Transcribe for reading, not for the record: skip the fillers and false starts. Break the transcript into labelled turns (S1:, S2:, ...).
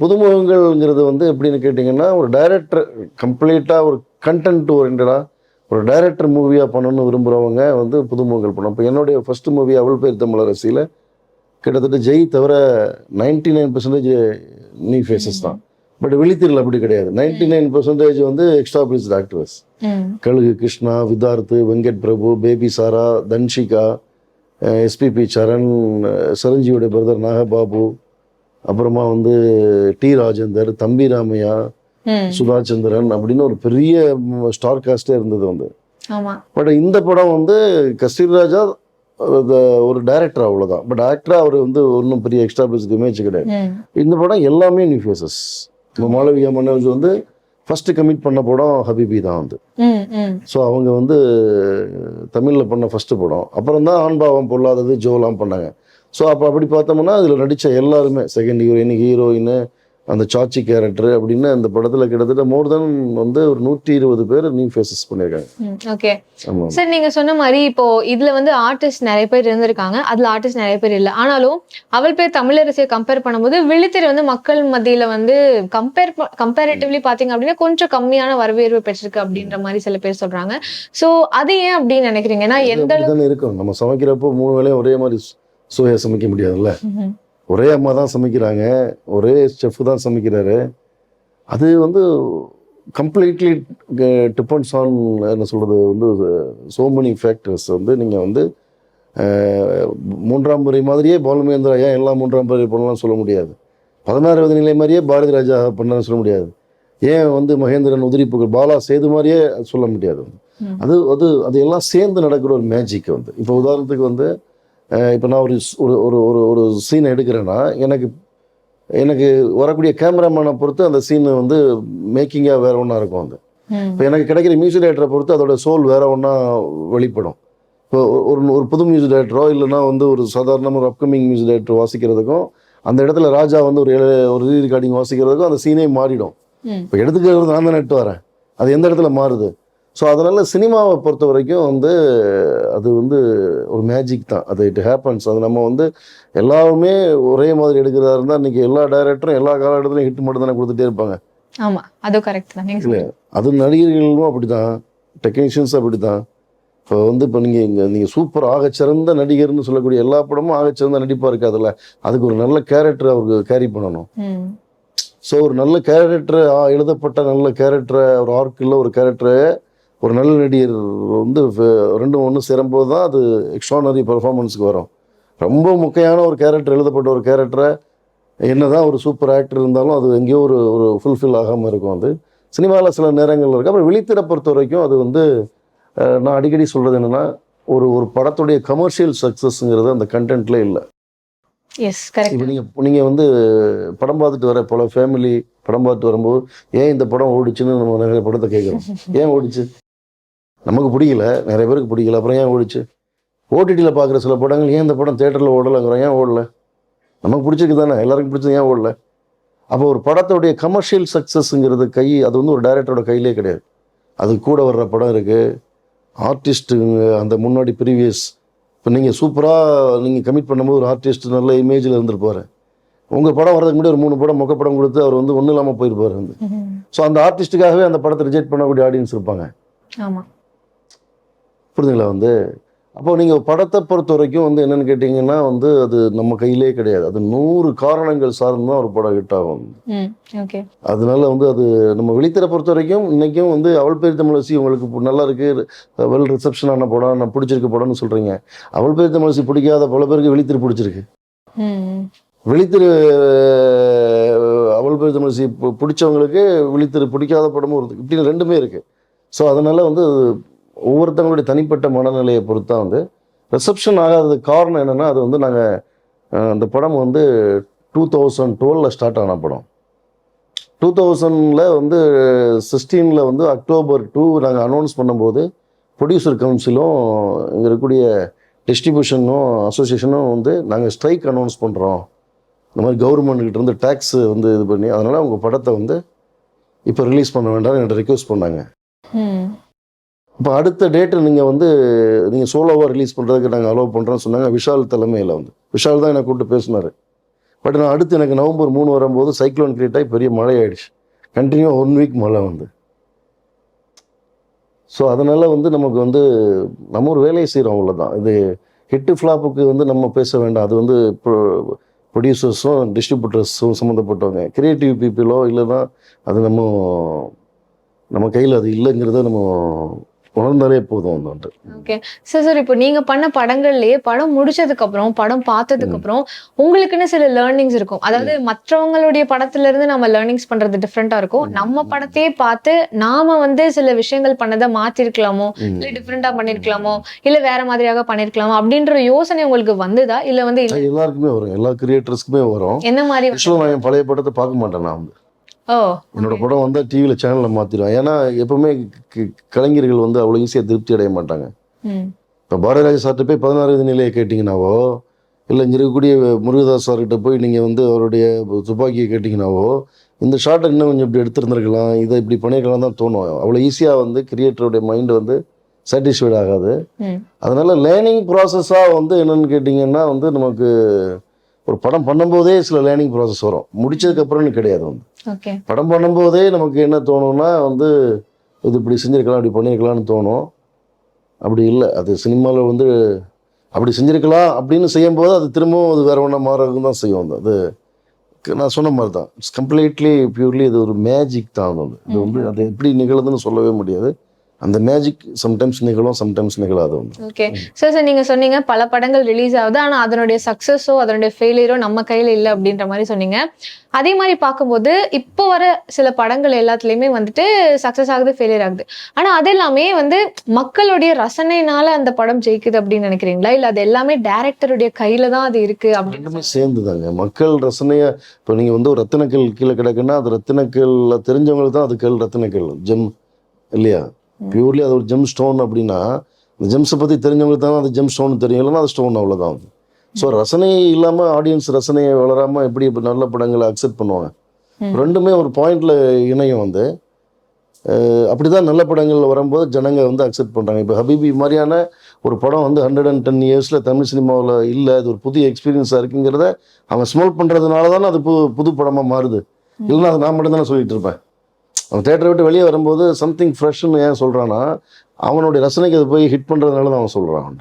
S1: புதுமுகங்கள்ங்கிறது வந்து எப்படின்னு கேட்டிங்கன்னா, ஒரு டைரக்டர் கம்ப்ளீட்டாக ஒரு கண்டென்ட் ஓரியன்டடா ஒரு டைரக்டர் மூவியாக பண்ணணும்னு விரும்புகிறவங்க வந்து புதுமுகங்கள் பண்ணணும். இப்போ என்னுடைய ஃபர்ஸ்ட் மூவி அவள் பேர் தமிழரசியில் கிட்டத்தட்ட ஜெய் தவிர 99% நியூ ஃபேஸஸ் தான். பட் விழித்திரல் அப்படி கிடையாது. 99% வந்து எக்ஸ்டாப்ளிஷ்டு ஆக்டர்ஸ். கழுகு கிருஷ்ணா, விதார்த்து, வெங்கட் பிரபு, பேபி சாரா, தன்ஷிகா, எஸ்பிபி சரண், சிரஞ்சீவியோட பிரதர் நாகபாபு, அப்புறமா வந்து டி ராஜேந்தர், தம்பி ராமையா, சுதாச்சந்திரன் அப்படின்னு ஒரு பெரிய ஸ்டார் காஸ்டே இருந்தது வந்து. பட் இந்த படம் வந்து கஸ்தூரி ராஜா ஒரு டைரக்டர் அவ்வளோதான். பட் ஆக்டரா அவர் வந்து ஒன்றும் பெரிய எக்ஸ்டாப்ளிஷ்டு இமேஜ் கிடையாது. இந்த படம் எல்லாமே நியூ ஃபேஸஸ். மாளவிகா மனோஜ் வந்து ஃபர்ஸ்ட் கமிட் பண்ண படம் ஹபிபி தான் வந்து. ஸோ அவங்க வந்து தமிழில் பண்ண ஃபர்ஸ்ட் படம். அப்புறம் தான் ஆண்பாவம் பொல்லாதது ஜோலாம் பண்ணாங்க. ஸோ அப்போ அப்படி பார்த்தோம்னா அதில் நடித்த எல்லாருமே செகண்ட் ஹீரோயின் அந்த சாச்சி கேரக்டர் அப்படின்னு அந்த படத்தில் கிட்டத்தட்ட மோர் தென் வந்து ஒரு 120 பேர் நியூ ஃபேஸஸ் பண்ணியிருக்காங்க.
S2: ஓகே சார், நீங்க சொன்ன மாதிரி இப்போ இதுல வந்து ஆர்டிஸ்ட் நிறைய பேர் இருந்திருக்காங்க, அதுல ஆர்டிஸ்ட் நிறைய பேர் இல்லை. ஆனாலும் அவள் பேர் தமிழரசியை கம்பேர் பண்ணும்போது விழித்திரை வந்து மக்கள் மத்தியில வந்து கம்பேரிட்டிவ்லி பாத்தீங்க அப்படின்னா கொஞ்சம் கம்மியான வரவேற்பு பெற்றிருக்கு அப்படின்ற மாதிரி சில பேர் சொல்றாங்க. ஸோ அது ஏன் அப்படின்னு நினைக்கிறீங்க? ஏன்னா எந்த அளவுக்கு
S1: இருக்கும், நம்ம சமைக்கிறப்போ 3 வேளையும் ஒரே மாதிரி சுவையா சமைக்க முடியாதுல்ல. ஒரே அம்மா தான் சமைக்கிறாங்க, ஒரே செஃப் தான் சமைக்கிறாரு. அது வந்து கம்ப்ளீட்லி டிபெண்ட்ஸ் ஆன் என்ன சொல்கிறது வந்து சோ மெனி ஃபேக்டர்ஸ். வந்து நீங்கள் வந்து 3ஆம் முறை மாதிரியே பாலுமேந்திரா ஏன் எல்லாம் 3ஆம் முறை பண்ணலாம் சொல்ல முடியாது. 16வது நிலை மாதிரியே பாரதி ராஜா பண்ணலாம் சொல்ல முடியாது. ஏன் வந்து மகேந்திரன் உதிரிப்புகள் பாலா சேது மாதிரியே சொல்ல முடியாது. அது அது அது எல்லாம் சேர்ந்து நடக்கிற ஒரு மேஜிக் வந்து. இப்போ உதாரணத்துக்கு வந்து இப்போ நான் ஒரு ஒரு ஒரு சீனை எடுக்கிறேன்னா எனக்கு வரக்கூடிய கேமராமேனை பொறுத்து அந்த சீனு வந்து மேக்கிங்காக வேற ஒன்றா இருக்கும். வந்து இப்போ எனக்கு கிடைக்கிற மியூசிக் டைரக்டரை பொறுத்து அதோட சோல் வேற ஒன்றா வெளிப்படும். இப்போ ஒரு புது மியூசிக் டைரக்டரோ இல்லைன்னா வந்து ஒரு சாதாரண ஒரு அப்கமிங் மியூசிக் டைரக்டர் வாசிக்கிறதுக்கும் அந்த இடத்துல ராஜா வந்து ஒரு ரீ ரெக்கார்டிங் வாசிக்கிறதுக்கும் அந்த சீனே மாறிடும். இப்போ எடுத்துக்கிறது நான் தான் நட்டு வரேன், அது எந்த இடத்துல மாறுது. ஸோ அதனால் சினிமாவை பொறுத்த வரைக்கும் வந்து அது வந்து ஒரு மேஜிக் தான். அது இட் ஹேப்பன்ஸ். அது நம்ம வந்து எல்லாருமே ஒரே மாதிரி எடுக்கிறதா இருந்தால் இன்றைக்கி எல்லா டைரக்டரும் எல்லா காலகட்டத்திலையும் ஹிட் மட்டும் தானே கொடுத்துட்டே இருப்பாங்க.
S2: ஆமாம், அது கரெக்ட் தான்.
S1: இல்லை, அது நடிகர்களும் அப்படி தான், டெக்னீஷியன்ஸ் அப்படி தான். இப்போ நீங்கள் சூப்பர் ஆகச்சிறந்த நடிகர்னு சொல்லக்கூடிய எல்லா படமும் ஆகச்சிறந்த நடிப்பாக இருக்காதுல்ல. அதுக்கு ஒரு நல்ல கேரக்டர் அவருக்கு கேரி பண்ணணும். ஸோ ஒரு நல்ல கேரக்டரை எழுதப்பட்ட நல்ல கேரக்டரை ஒரு ஆர்க்கில் ஒரு கேரக்டரை ஒரு நல்ல நடிகர் வந்து ரெண்டும் ஒன்று சேரும்போது தான் அது எக்ஸ்ட்ரானரி பர்ஃபார்மன்ஸுக்கு வரும். ரொம்ப முக்கியமான ஒரு கேரக்டர் எழுதப்பட்ட ஒரு கேரக்டரை என்ன தான் ஒரு சூப்பர் ஆக்டர் இருந்தாலும் அது எங்கேயோ ஒரு ஃபுல்ஃபில் ஆகாமல் இருக்கும். அது சினிமாவில் சில நேரங்கள் இருக்குது. அப்புறம் விழித்திரை பொறுத்த வரைக்கும் அது வந்து நான் அடிக்கடி சொல்கிறது என்னென்னா ஒரு படத்துடைய கமர்ஷியல் சக்ஸஸ்ங்கிறது அந்த கண்டென்ட்ல இல்லை. இப்போ நீங்கள் வந்து படம் பார்த்துட்டு வர போல ஃபேமிலி படம் பார்த்துட்டு வரும்போது ஏன் இந்த படம் ஓடிச்சுன்னு நம்ம நிறைய படத்தை கேட்குறோம். ஏன் ஓடிச்சு? நமக்கு பிடிக்கல, நிறைய பேருக்கு பிடிக்கல, அப்புறம் ஏன் ஓடிச்சு? ஓடிடியில் பார்க்குற சில படங்கள் ஏன் இந்த படம் தேட்டரில் ஓடலைங்கிறோம், ஏன் ஓடலை? நமக்கு பிடிச்சிருக்கு தானே, எல்லாருக்கும் பிடிச்சது, ஏன் ஓடலை? அப்போ ஒரு படத்தோடைய கமர்ஷியல் சக்ஸஸ்ங்கிறது அது வந்து ஒரு டைரக்டரோட கையிலே கிடையாது. அது கூட வர்ற படம் இருக்குது, ஆர்டிஸ்ட்டுங்க அந்த முன்னாடி ப்ரீவியஸ். இப்போ நீங்கள் சூப்பராக நீங்கள் கமிட் பண்ணும்போது ஒரு ஆர்டிஸ்ட் நல்ல இமேஜில் இருந்துருப்பார். உங்கள் படம் வர்றதுக்கு முன்னாடி ஒரு 3 படம் மொக்க படம் கொடுத்து அவர் வந்து ஒன்றும் இல்லாமல் போயிருப்பார் வந்து. ஸோ அந்த ஆர்டிஸ்ட்டுக்காகவே அந்த படத்தை ரிஜெக்ட் பண்ணக்கூடிய ஆடியன்ஸ் இருப்பாங்க. புரிஞ்சுங்களா? வந்து அப்போ நீங்கள் படத்தை பொறுத்த வரைக்கும் வந்து என்னென்னு கேட்டிங்கன்னா வந்து அது நம்ம கையிலே கிடையாது. அது 100 காரணங்கள் சார்ந்து தான் ஒரு படம் ஹிட் ஆகும். அதனால வந்து அது நம்ம விழித்திரை பொறுத்த வரைக்கும் இன்றைக்கும் வந்து அவள் பேர் தமிழரசி உங்களுக்கு நல்லா இருக்குது, வெல் ரிசப்ஷனான படம், நான் பிடிச்சிருக்க படம்னு சொல்கிறீங்க. அவள் பேர் தமிழரசி பிடிக்காத பல பேருக்கு விழித்திரை பிடிச்சிருக்கு. விழித்திரை அவள் பேர் தமிழரசி பிடிச்சவங்களுக்கு விழித்திரை பிடிக்காத படமும் இருக்குது. இப்படின்னு ரெண்டுமே இருக்குது. ஸோ அதனால் வந்து ஒவ்வொருத்தவங்களுடைய தனிப்பட்ட மனநிலையை பொறுத்தா வந்து ரிசப்ஷன் ஆகாததுக்கு காரணம் என்னென்னா அது வந்து நாங்கள் அந்த படம் வந்து 2012 ஸ்டார்ட் ஆன படம். 2000 வந்து 16 வந்து October 2 நாங்கள் அனௌன்ஸ் பண்ணும்போது ப்ரொடியூசர் கவுன்சிலும் இங்கே இருக்கக்கூடிய டிஸ்ட்ரிபியூஷனும் அசோசியேஷனும் வந்து நாங்கள் ஸ்ட்ரைக் அனௌன்ஸ் பண்ணுறோம், இந்த மாதிரி கவர்மெண்ட்கிட்ட இருந்து டேக்ஸ் வந்து இது பண்ணி, அதனால் உங்கள் படத்தை வந்து இப்போ ரிலீஸ் பண்ண வேண்டாம் என்கிட்ட ரெக்வஸ்ட் பண்ணாங்க. இப்போ அடுத்த டேட்டு நீங்கள் சோலோவாக ரிலீஸ் பண்ணுறதுக்கு நாங்கள் அலோவ் பண்ணுறோன்னு சொன்னாங்க. விஷால் தலைமையில் வந்து விஷால் தான் என்னை கூப்பிட்டு பேசினார். பட் நான் அடுத்து எனக்கு நவம்பர் 3 வரும்போது சைக்ளோன் கிரியேட் ஆகி பெரிய மழை ஆயிடுச்சு. கண்டினியூ 1 வீக் மழை வந்து. ஸோ அதனால் வந்து நமக்கு வந்து நம்ம ஒரு வேலையை செய்கிறோம், அவ்வளோதான். இது ஹிட்டு ஃப்ளாப்புக்கு வந்து நம்ம பேச வேண்டாம். அது வந்து ப்ரொடியூசர்ஸும் டிஸ்ட்ரிபியூட்டர்ஸும் சம்மந்தப்பட்டவங்க. கிரியேட்டிவ் பீப்புளோ இல்லைன்னா அது நம்ம கையில் அது இல்லைங்கிறத நம்ம உணர்ந்தாலே போதும் வந்துட்டு.
S2: ஓகே சார், இப்போ நீங்க பண்ண படங்கள்லயே படம் முடிச்சதுக்கு அப்புறம், படம் பார்த்ததுக்கு அப்புறம் உங்களுக்குன்னு சில லேர்னிங்ஸ் இருக்கும். அதாவது மற்றவங்களுடைய படத்துல இருந்து நம்ம லேர்னிங்ஸ் பண்றது டிஃப்ரெண்டா இருக்கும். நம்ம படத்தையே பார்த்து நாம வந்து சில விஷயங்கள் பண்ணதை மாத்திருக்கலாமோ, இல்ல டிஃப்ரெண்டா பண்ணிருக்கலாமோ, இல்ல வேற மாதிரியாக பண்ணிருக்கலாமோ அப்படின்ற யோசனை உங்களுக்கு வந்ததா? இல்ல வந்து
S1: எல்லாருக்குமே வரும், எல்லா கிரியேட்டர்ஸ்க்குமே வரும்.
S2: என்ன மாதிரி?
S1: நான் என் பழைய படத்தை பார்க்க மாட்டேன். நான் வந்து என்னோட படம் வந்தால் டிவியில் சேனலில் மாற்றிடுவேன். ஏன்னா எப்பவுமே கலைஞர்கள் வந்து அவ்வளோ ஈஸியாக திருப்தி அடைய மாட்டாங்க. இப்போ பாரதிராஜா சார்கிட்ட போய் 16வது நிலையை கேட்டிங்கனாவோ, இல்லை இங்கே இருக்கக்கூடிய முருகதாஸ் சார்கிட்ட போய் நீங்கள் வந்து அவருடைய துப்பாக்கியை கேட்டிங்கனாவோ, இந்த ஷார்ட்டை இன்னும் கொஞ்சம் இப்படி எடுத்துருந்துருக்கலாம், இதை இப்படி பண்ணியிருக்கலாம் தான் தோணும். அவ்வளோ ஈஸியாக வந்து கிரியேட்டருடைய மைண்டு வந்து சாட்டிஸ்ஃபைட் ஆகாது. அதனால் லேர்னிங் ப்ராசஸாக வந்து என்னென்னு கேட்டிங்கன்னா வந்து நமக்கு ஒரு படம் பண்ணும்போதே சில லேர்னிங் ப்ராசஸ் வரும். முடிச்சதுக்கப்புறம்னு கிடையாது. வந்து படம் பண்ணும்போதே நமக்கு என்ன தோணும்னா வந்து இது இப்படி செஞ்சுருக்கலாம், இப்படி பண்ணியிருக்கலாம்னு தோணும். அப்படி இல்லை, அது சினிமாவில் வந்து அப்படி செஞ்சுருக்கலாம் அப்படின்னு செய்யும்போது அது திரும்பவும் அது வேறு ஒன்றா மாறதுக்கு தான் செய்யும். அது நான் சொன்ன மாதிரி தான், இட்ஸ் கம்ப்ளீட்லி பியூர்லி இது ஒரு மேஜிக் தான். இது வந்து அது எப்படி நிகழுதுன்னு சொல்லவே முடியாது. அந்த மேஜிக் சம்டைம்ஸ் நிகழும், சம்டைம்ஸ் நிகழாது.
S2: ஓகே சார், நீங்க சொன்னீங்க பல படங்கள் ரிலீஸ் ஆகுது, ஆனா அதனுடைய சக்சஸோ அதனுடைய ஃபெயிலியரோ நம்ம கையில இல்லை அப்படின்ற மாதிரி சொன்னீங்க. அதே மாதிரி பார்க்கும்போது இப்போ வர சில படங்கள் எல்லாத்துலயுமே வந்துட்டு சக்சஸ் ஆகுது, ஃபெயிலியர் ஆகுது. ஆனா அது எல்லாமே வந்து மக்களுடைய ரசனைனால அந்த படம் ஜெயிக்குது அப்படின்னு நினைக்கிறீங்களா? இல்ல அது எல்லாமே டைரக்டருடைய கையில தான் அது இருக்கு அப்படின்னு?
S1: சேர்ந்துதாங்க மக்கள் ரசனைய. இப்போ நீங்க வந்து ஒரு ரத்தினக்கல் கீழே கிடக்குன்னா அது ரத்தினக்கல்ல தெரிஞ்சவங்களுக்கு தான் அது கல் ரத்தினக்கல் ஜெம் இல்லையா? பியூர்லி அது ஒரு ஜெம் ஸ்டோன் அப்படின்னா இந்த ஜெம்ஸை பற்றி தெரிஞ்சவங்களுக்கு தானே அது ஜெம் ஸ்டோன் தெரியும், இல்லைன்னா அது ஸ்டோன், அவ்வளோதான். ஸோ ரசனை இல்லாமல் ஆடியன்ஸ் ரசனையை வளராமல் எப்படி இப்போ நல்ல படங்களை அக்செப்ட் பண்ணுவாங்க? ரெண்டுமே ஒரு பாயிண்டில் இணையும். வந்து அப்படி தான் நல்ல படங்கள் வரும்போது ஜனங்க வந்து அக்செப்ட் பண்ணுறாங்க. இப்போ ஹபீபி மாதிரியான ஒரு படம் வந்து 110 இயர்ஸில் தமிழ் சினிமாவில் இல்லை, அது ஒரு புதிய எக்ஸ்பீரியன்ஸாக இருக்குங்கிறத அவன் ஸ்மெல் பண்ணுறதுனால தானே அது புது படமாக மாறுது. இல்லைன்னா அது நான் மட்டும் தானே சொல்லிட்டு இருப்பேன். அவன் தேட்டரை விட்டு வெளியே வரும்போது சம்திங் ஃப்ரெஷ்ஷுன்னு ஏன் சொல்கிறான்னா அவனுடைய ரசனைக்கு அது போய் ஹிட் பண்ணுறதுனால தான் அவன் சொல்கிறான்.